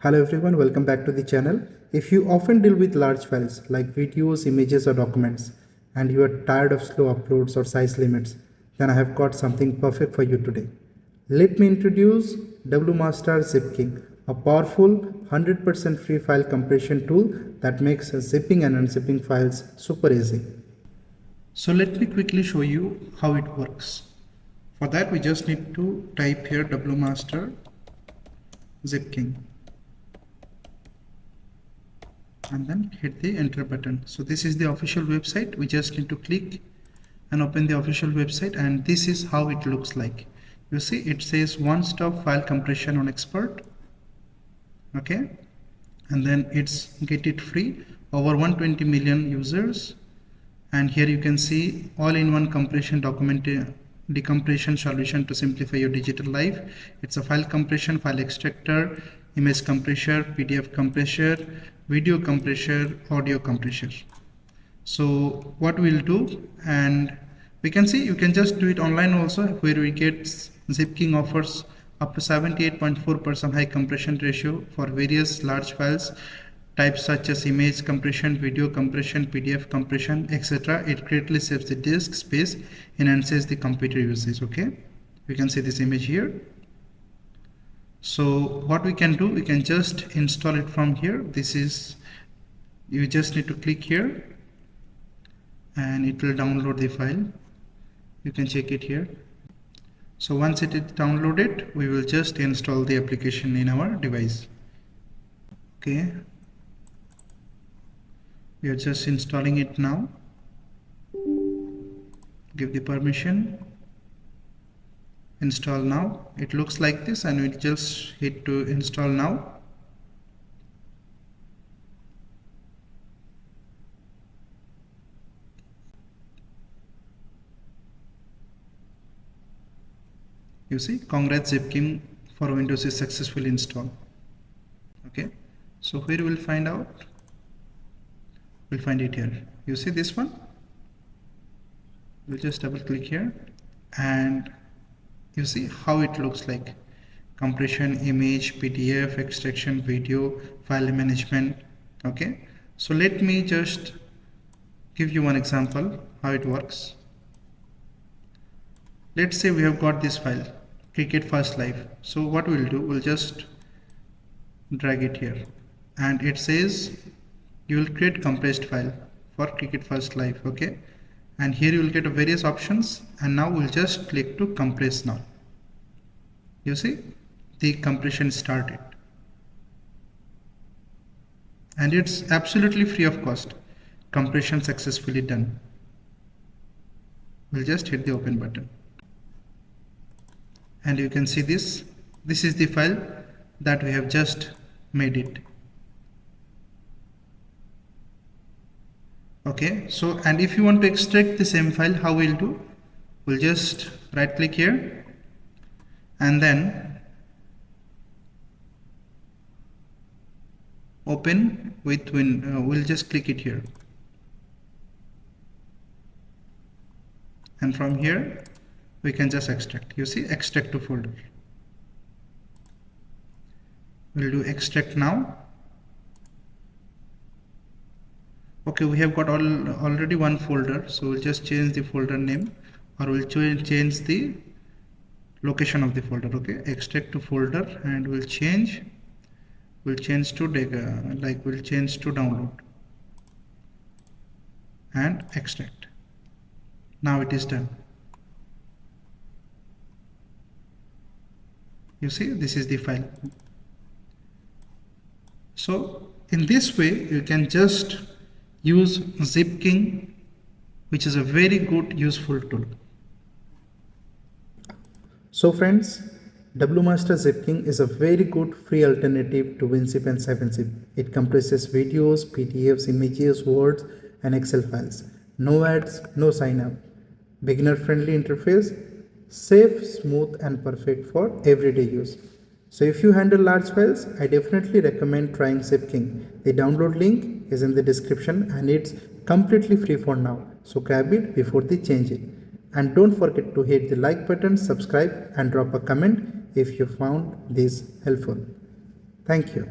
Hello everyone, welcome back to the channel. If you often deal with large files like videos, images or documents and you are tired of slow uploads or size limits, then I have got something perfect for you today. Let me introduce WMaster Zipking, a powerful 100% free file compression tool that makes zipping and unzipping files super easy. So let me quickly show you how it works. For that we just need to type here WMaster Zipking and then hit the enter button. So this is the official website. We just need to click and open the official website, and this is how it looks like. You see it says one-stop file compression on expert, okay, and then it's get it free, over 120 million users, and here you can see all-in-one compression document decompression solution to simplify your digital life. It's a file compression, file extractor, image compressor, PDF compressor, video compressor, audio compressor. So what we'll do, and we can see you can just do it online also, where we get Zipking offers up to 78.4% high compression ratio for various large files types such as image compression, video compression, PDF compression, etc. It greatly saves the disk space, enhances the computer usage. Okay, you can see this image here. So what we can do, we can just install it from here. This is, you just need to click here and it will download the file. You can check it here. So once it is downloaded, we will just install the application in our device. Okay, we are just installing it now. Give the permission, install now. It looks like this, and we just hit to install now. You see, congrats, Zipking for Windows is successfully installed. Okay, so where we'll find out, we'll find it here. You see this one, we'll just double click here and you see how it looks like: compression, image, PDF, extraction, video, file management. Okay, so let me just give you one example how it works. Let's say we have got this file, Cricket First Live. So what we'll do, we'll just drag it here, and it says you will create compressed file for Cricket First Live. Okay, and here you will get various options, and now we'll just click to compress now. You see the compression started, and it's absolutely free of cost. Compression successfully done. We'll just hit the open button, and you can see this is the file that we have just made it. Okay, so and if you want to extract the same file, how we'll do, we'll just right click here and then open with we'll just click it here, and from here we can just extract. You see, extract to folder. We'll do extract now. Okay, we have got already one folder, so we'll just change the folder name, or we'll change the location of the folder. Okay, extract to folder, and we'll change to we'll change to download and extract. Now it is done. You see, this is the file. So in this way you can just use Zipking, which is a very good useful tool. So friends, WMaster Zipking is a very good free alternative to WinZip and 7-zip. It compresses videos, PDFs, images, words and Excel files. No ads, no sign up. Beginner friendly interface, safe, smooth and perfect for everyday use. So if you handle large files, I definitely recommend trying Zipking. The download link is in the description and it's completely free for now. So grab it before they change it. And don't forget to hit the like button, subscribe and drop a comment if you found this helpful. Thank you.